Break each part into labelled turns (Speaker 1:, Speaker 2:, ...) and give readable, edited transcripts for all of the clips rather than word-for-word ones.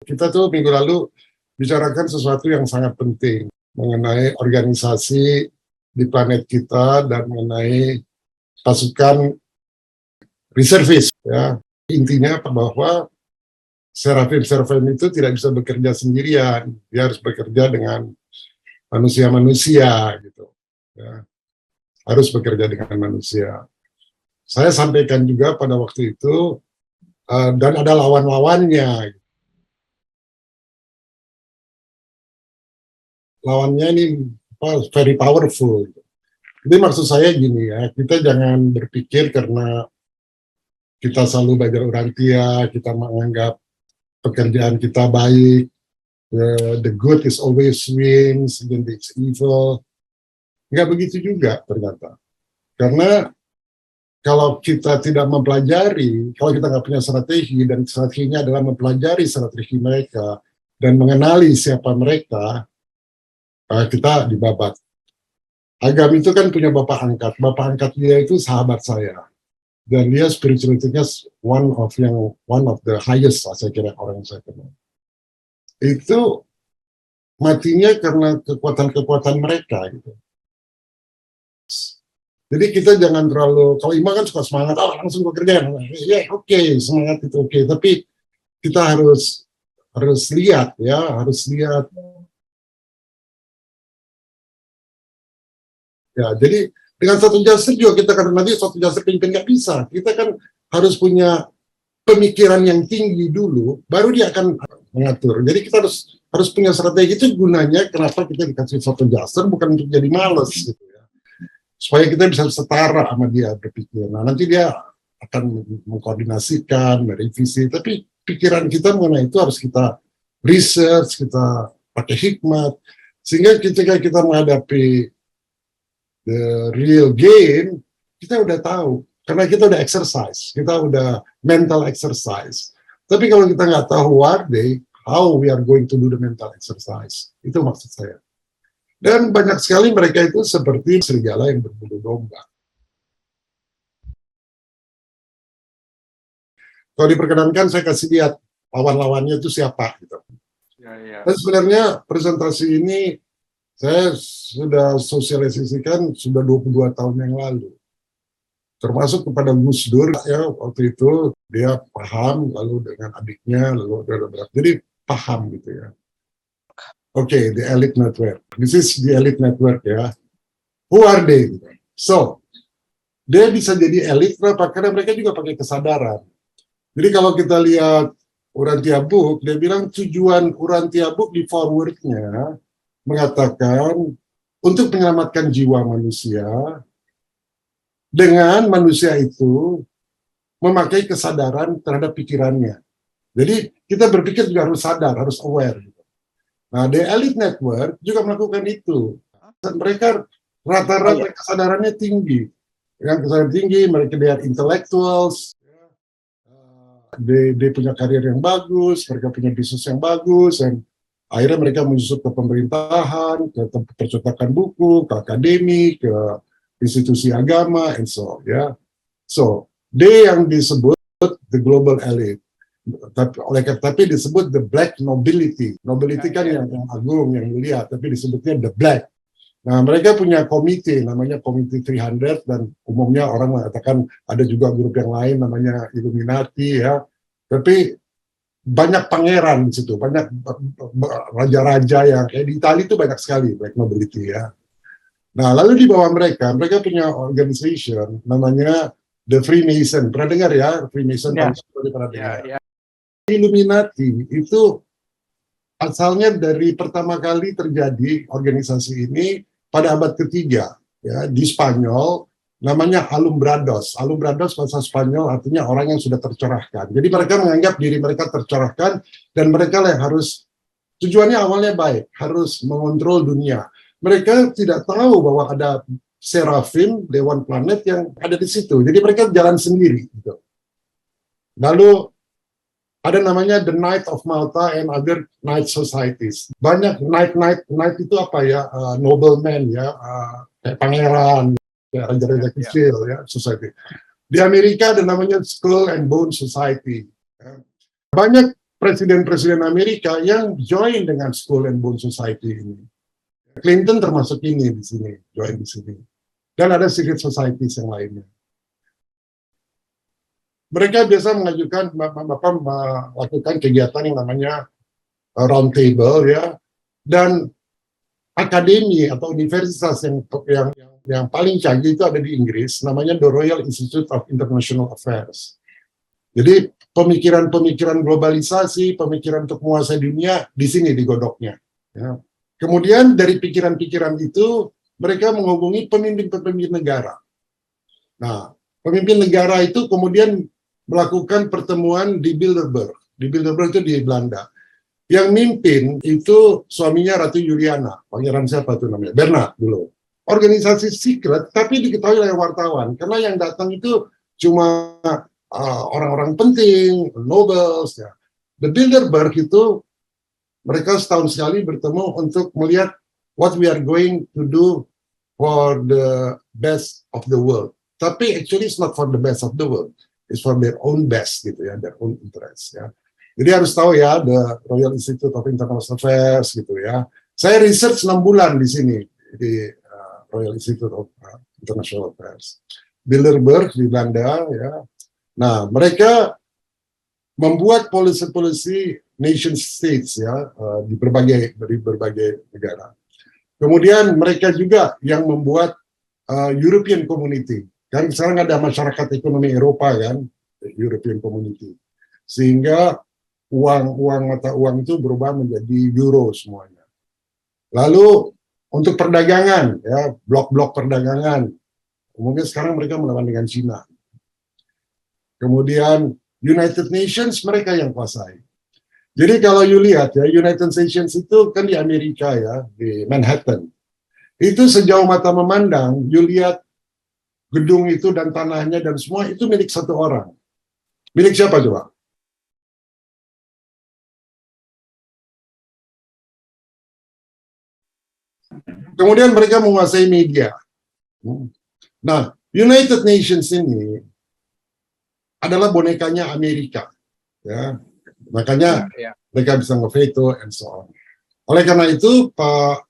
Speaker 1: Kita tuh minggu lalu bicarakan sesuatu yang sangat penting mengenai organisasi di planet kita dan mengenai pasukan reservis. Ya. Intinya bahwa Serafim itu tidak bisa bekerja sendirian, dia harus bekerja dengan manusia-manusia gitu. Ya. Harus bekerja dengan manusia. Saya sampaikan juga pada waktu itu, dan ada lawan-lawannya. Lawannya ini very powerful. Jadi maksud saya gini ya, kita jangan berpikir karena kita selalu belajar Urantia, kita menganggap pekerjaan kita baik, the good is always wins against evil. Nggak begitu juga ternyata. Karena kalau kita tidak mempelajari, kalau kita nggak punya strategi, dan strateginya adalah mempelajari strategi mereka, dan mengenali siapa mereka, kita dibabat. Agam itu kan punya bapak angkat dia itu sahabat saya. Dan dia spiritualitasnya one of the highest lah, saya kira orang yang saya kenal. Itu matinya karena kekuatan-kekuatan mereka gitu. Jadi kita jangan terlalu, kalau Ima kan suka semangat, langsung bekerja, ya oke, semangat itu oke, tapi kita harus lihat ya, harus lihat. Ya, jadi dengan satu jasa juga kita kan nanti satu jasa pimpin nggak bisa. Kita kan harus punya pemikiran yang tinggi dulu, baru dia akan mengatur. Jadi kita harus punya strategi. Itu gunanya kenapa kita dikasih satu jasa, bukan untuk jadi males gitu ya. Supaya kita bisa setara sama dia berpikir. Nah nanti dia akan mengkoordinasikan, merevisi. Tapi pikiran kita mengenai itu harus kita research, kita pakai hikmat, sehingga ketika kita menghadapi the real game, kita udah tahu. Karena kita udah exercise, kita udah mental exercise. Tapi kalau kita nggak tahu what they, how we are going to do the mental exercise, itu maksud saya. Dan banyak sekali mereka itu seperti serigala yang berbulu domba. Kalau diperkenankan, saya kasih lihat lawan-lawannya itu siapa. Gitu. Dan sebenarnya presentasi ini saya sudah sosialisasikan sudah 22 tahun yang lalu. Termasuk kepada Gus Dur, ya waktu itu dia paham, lalu dengan adiknya, lalu jadi paham gitu ya. Oke, the elite network. This is the elite network ya. Who are they? So, dia bisa jadi elite kenapa? Karena mereka juga pakai kesadaran. Jadi kalau kita lihat Urantia Book, dia bilang tujuan Urantia Book di forward-nya mengatakan untuk menyelamatkan jiwa manusia, dengan manusia itu memakai kesadaran terhadap pikirannya. Jadi kita berpikir juga harus sadar, harus aware. Nah, The Elite Network juga melakukan itu. Dan mereka rata-rata kesadarannya tinggi. Yang kesadaran tinggi, mereka lihat intellectuals, dia punya karir yang bagus, mereka punya bisnis yang bagus, dan akhirnya mereka menyusup ke pemerintahan, ke percetakan buku, ke akademi, ke institusi agama, and so ya. So, dia yang disebut the global elite. Tapi disebut the black nobility. Nobility kan yang agung, yang mulia, tapi disebutnya the black. Nah, mereka punya komite, namanya Komite 300, dan umumnya orang mengatakan ada juga grup yang lain namanya Illuminati ya. Tapi banyak pangeran di situ, banyak raja-raja yang kayak di Italia itu banyak sekali black nobility ya. Nah, lalu di bawah mereka punya organization namanya The Freemason. Pernah dengar ya, Freemason? Ya. Pernah dengar. Ya. Illuminati itu asalnya dari pertama kali terjadi organisasi ini pada abad ketiga ya, di Spanyol, namanya Alumbrados. Alumbrados bahasa Spanyol artinya orang yang sudah tercerahkan. Jadi mereka menganggap diri mereka tercerahkan, dan mereka yang harus, tujuannya awalnya baik, harus mengontrol dunia. Mereka tidak tahu bahwa ada serafim, dewan planet yang ada di situ. Jadi mereka jalan sendiri. Gitu. Lalu ada namanya The Knight of Malta and other Knight Societies. Banyak Knight itu apa ya? Nobleman ya, kayak pangeran, ya, raja-raja kecil ya, society. Di Amerika ada namanya Skull and Bone Society. Banyak presiden-presiden Amerika yang join dengan Skull and Bone Society ini. Clinton termasuk ini di sini, join di sini. Dan ada secret societies yang lainnya. Mereka biasa melakukan kegiatan yang namanya round table, ya, dan akademi atau universitas yang paling canggih itu ada di Inggris, namanya The Royal Institute of International Affairs. Jadi pemikiran-pemikiran globalisasi, pemikiran untuk menguasai dunia di sini digodoknya. Ya. Kemudian dari pikiran-pikiran itu mereka menghubungi pemimpin-pemimpin negara. Nah, pemimpin negara itu kemudian melakukan pertemuan di Bilderberg. Di Bilderberg itu di Belanda. Yang mimpin itu suaminya Ratu Juliana. Pangeran siapa itu namanya? Bernhard dulu. Organisasi secret, tapi diketahui oleh wartawan. Karena yang datang itu cuma orang-orang penting, nobles. Ya. The Bilderberg itu, mereka setahun sekali bertemu untuk melihat what we are going to do for the best of the world. Tapi actually it's not for the best of the world. It's for their own best, gitu ya, their own interest. Ya. Jadi harus tahu ya, the Royal Institute of International Affairs, gitu ya. Saya research 6 bulan di sini di Royal Institute of International Affairs. Bilderberg di Belanda, ya. Nah, mereka membuat policy nation states, ya, di berbagai negara. Kemudian mereka juga yang membuat European Community. Kan sekarang ada masyarakat ekonomi Eropa, kan, European Community. Sehingga mata uang itu berubah menjadi euro semuanya. Lalu untuk perdagangan, ya, blok-blok perdagangan, umumnya sekarang mereka melawan dengan Cina. Kemudian United Nations mereka yang kuasai. Jadi kalau you lihat ya, United Nations itu kan di Amerika, ya, di Manhattan. Itu sejauh mata memandang, you lihat gedung itu dan tanahnya dan semua itu milik satu orang. Milik siapa coba? Kemudian mereka menguasai media. Nah, United Nations ini adalah bonekanya Amerika, ya. Makanya mereka bisa nge-veto and so on. Oleh karena itu, Pak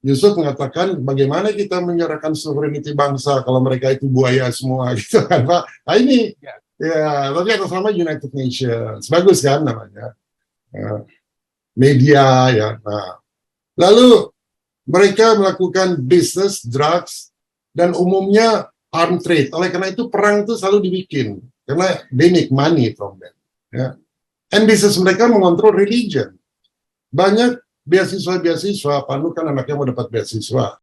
Speaker 1: Yusuf mengatakan bagaimana kita menyerahkan sovereignty bangsa kalau mereka itu buaya semua, gitu kan, Pak. Nah ini, ya, tapi atas nama United Nations, bagus kan namanya, media, ya. Nah, lalu mereka melakukan bisnis, drugs, dan umumnya arm trade. Oleh karena itu perang itu selalu dibikin karena they make money from them. Ya. And bisnis mereka mengontrol religion. Banyak beasiswa, Pandu kan anaknya mau dapat beasiswa.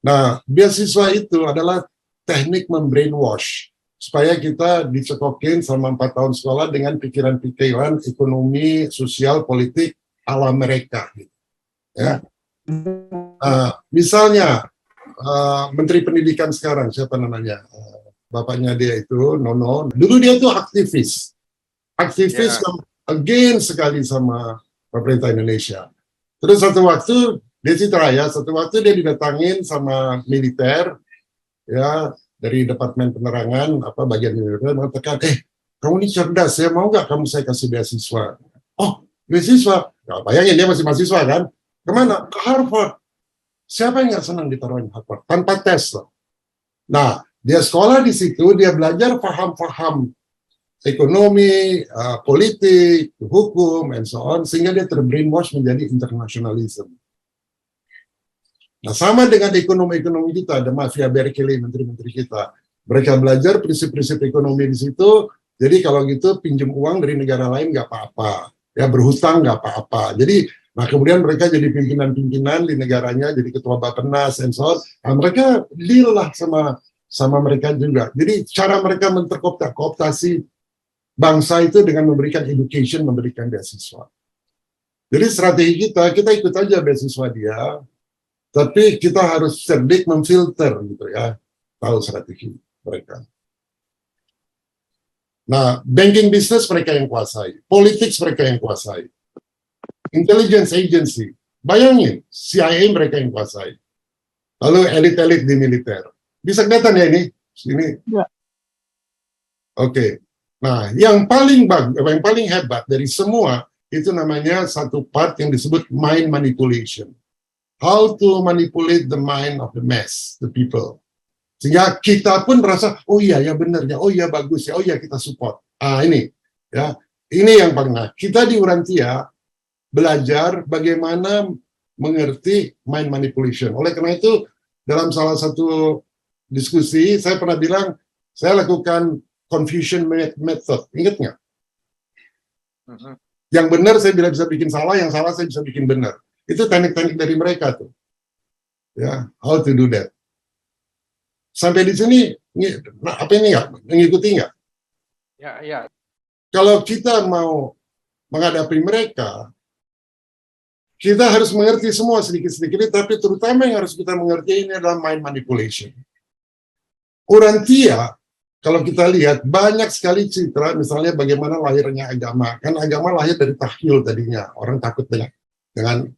Speaker 1: Nah, beasiswa itu adalah teknik membrainwash supaya kita dicekokin selama 4 tahun sekolah dengan pikiran-pikiran ekonomi, sosial, politik ala mereka. Ya. Misalnya Menteri Pendidikan sekarang siapa namanya? Bapaknya dia itu Nono. Dulu dia itu aktivis against sekali sama pemerintah Indonesia. Terus satu waktu dia didatangin sama militer, ya, dari Departemen Penerangan, bagian militer, mengatakan, kamu ini cerdas, ya, mau nggak kamu saya kasih beasiswa? Oh, beasiswa? Nah, bayangin dia masih mahasiswa kan? Kemana? Ke Harvard. Siapa yang nggak senang ditaruhin Harvard? Tanpa tes loh. Nah, dia sekolah di situ, dia belajar paham-paham ekonomi, politik, hukum, and so on, sehingga dia terbrainwash menjadi internationalism. Nah, sama dengan ekonomi kita, ada Mafia Berkeley, menteri-menteri kita. Mereka belajar prinsip-prinsip ekonomi di situ, jadi kalau gitu pinjam uang dari negara lain nggak apa-apa, ya, berhutang nggak apa-apa. Jadi, nah kemudian mereka jadi pimpinan-pimpinan di negaranya, jadi ketua Bappenas, and so on. Nah, mereka deal lah sama mereka juga. Jadi cara mereka menterkooptasi bangsa itu dengan memberikan education, memberikan beasiswa. Jadi strategi kita ikut aja beasiswa dia, tapi kita harus cerdik memfilter, gitu ya, tahu strategi mereka. Nah, banking business mereka yang kuasai, politics mereka yang kuasai, intelligence agency, bayangin, CIA mereka yang kuasai, lalu elit-elit di militer. Bisa kelihatan ya ini? Sini. Ya. Oke. Nah, yang paling hebat dari semua itu namanya satu part yang disebut mind manipulation. How to manipulate the mind of the mass, the people. Sehingga kita pun merasa, oh iya ya benar ya, oh iya bagus ya, oh iya kita support. Ini ya, ini yang paling kita di Urantia belajar bagaimana mengerti mind manipulation. Oleh karena itu, dalam salah satu diskusi saya pernah bilang saya lakukan confusion method, ingat nggak? Yang benar saya bisa bikin salah, yang salah saya bisa bikin benar. Itu teknik-teknik dari mereka tuh. Ya, how to do that. Sampai di sini, apa ini nggak? Mengikuti nggak?
Speaker 2: Ya.
Speaker 1: Kalau kita mau menghadapi mereka, kita harus mengerti semua sedikit-sedikit, tapi terutama yang harus kita mengerti ini adalah mind manipulation. Urantia, kalau kita lihat, banyak sekali citra, misalnya bagaimana lahirnya agama. Kan agama lahir dari tahyul tadinya. Orang takut dengan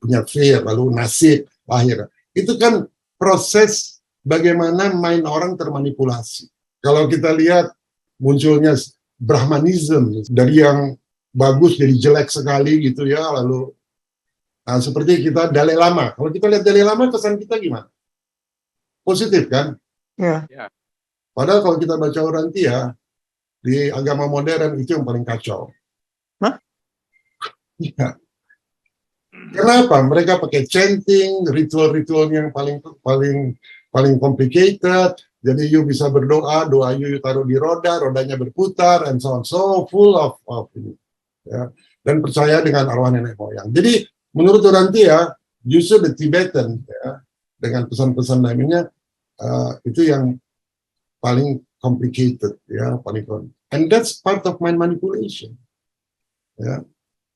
Speaker 1: punya fear, lalu nasib lahir. Itu kan proses bagaimana mind orang termanipulasi. Kalau kita lihat munculnya Brahmanism, dari yang bagus jadi jelek sekali gitu ya, lalu seperti kita Dalai Lama. Kalau kita lihat Dalai Lama, kesan kita gimana? Positif kan?
Speaker 3: Ya.
Speaker 1: Padahal kalau kita baca Urantia, di agama modern itu yang paling kacau.
Speaker 3: Hah?
Speaker 1: Iya. Kenapa? Mereka pakai chanting, ritual-ritual yang paling complicated. Jadi you bisa berdoa, doa you taruh di roda, rodanya berputar, and so on. So full of ini. Ya. Dan percaya dengan arwah nenek moyang. Jadi menurut Urantia, justru the Tibetan, ya, dengan pesan-pesan lainnya, itu yang paling complicated, ya, and that's part of mind manipulation. Ya.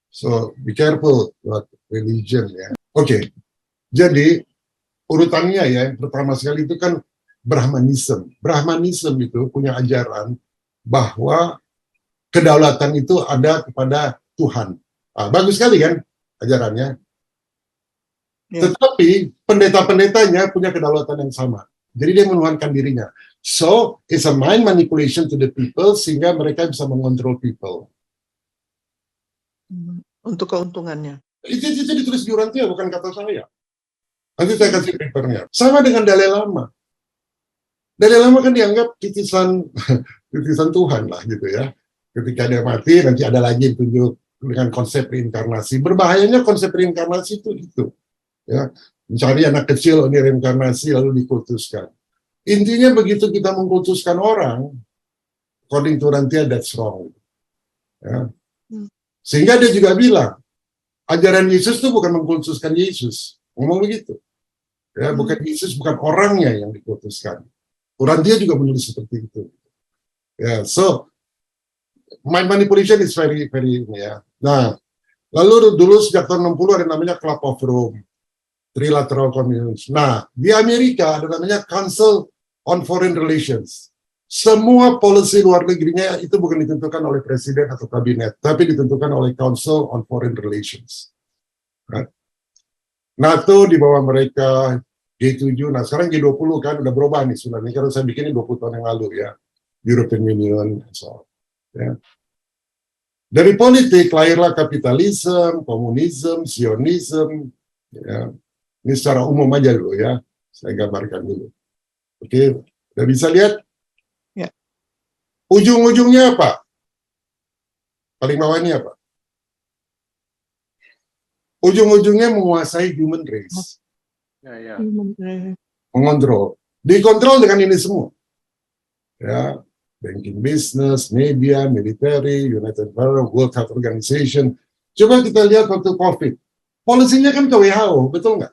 Speaker 1: So be careful about religion, ya. Oke. Jadi urutannya ya, yang pertama sekali itu kan Brahmanism. Brahmanism itu punya ajaran bahwa kedaulatan itu ada kepada Tuhan. Bagus sekali kan ajarannya.
Speaker 3: Ya.
Speaker 1: Tetapi pendeta-pendetanya punya kedaulatan yang sama. Jadi dia menuhankan dirinya. So, it's a mind manipulation to the people sehingga mereka bisa mengontrol people.
Speaker 3: Untuk keuntungannya.
Speaker 1: Itu ditulis di Urantia, bukan kata saya. Nanti saya kasih papernya. Sama dengan Dalai Lama. Dalai Lama kan dianggap titisan Tuhan lah gitu ya. Ketika dia mati, nanti ada lagi yang tunjuk dengan konsep reinkarnasi. Berbahayanya konsep reinkarnasi itu. Ya, mencari anak kecil, ini reinkarnasi, lalu dikultuskan. Intinya begitu kita mengkultuskan orang, according to Urantia, that's wrong. Ya. Sehingga dia juga bilang, ajaran Yesus itu bukan mengkultuskan Yesus. Ngomong begitu. Ya, bukan Yesus, bukan orangnya yang dikultuskan. Urantia juga menulis seperti itu. Ya, so mind manipulation is very, very, ya. Nah, lalu dulu sejak tahun 60 ada namanya Club of Rome, Trilateral Communion. Nah, di Amerika ada namanya Council on Foreign Relations. Semua policy luar negerinya itu bukan ditentukan oleh presiden atau kabinet, tapi ditentukan oleh Council on Foreign Relations. Right? NATO di bawah mereka, G7, nah sekarang G20 kan udah berubah nih sebenarnya, karena saya bikinnya 20 tahun yang lalu ya, European Union, so, ya. Dari politik lahirlah kapitalisme, komunisme, sionisme, ya. Ini secara umum aja dulu ya, saya gambarkan dulu. Oke, udah bisa lihat?
Speaker 3: Ya.
Speaker 1: Ujung-ujungnya apa? Paling bawah ini apa? Ujung-ujungnya menguasai human race.
Speaker 2: Ya.
Speaker 1: Mengontrol. Dikontrol dengan ini semua. Ya, banking business, media, military, United Nations, World Health Organization. Coba kita lihat waktu COVID. Polisinya kan ke WHO, betul nggak?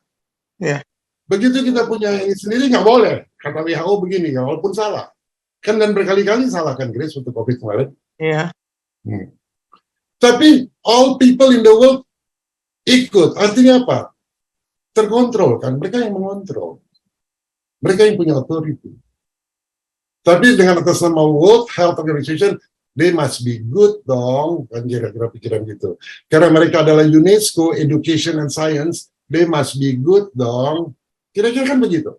Speaker 3: Ya.
Speaker 1: Begitu kita punya ini sendiri nggak boleh. Kata WHO begini, ya, walaupun salah. Kan dan berkali-kali salah kan, Grace, waktu COVID kemarin.
Speaker 3: Iya.
Speaker 1: Tapi all people in the world ikut. Artinya apa? Terkontrol kan. Mereka yang mengontrol. Mereka yang punya authority. Tapi dengan atas nama World Health Organization, they must be good dong. Kan kira-kira pikiran gitu. Karena mereka adalah UNESCO, Education and Science, they must be good dong. Kira-kira kan begitu.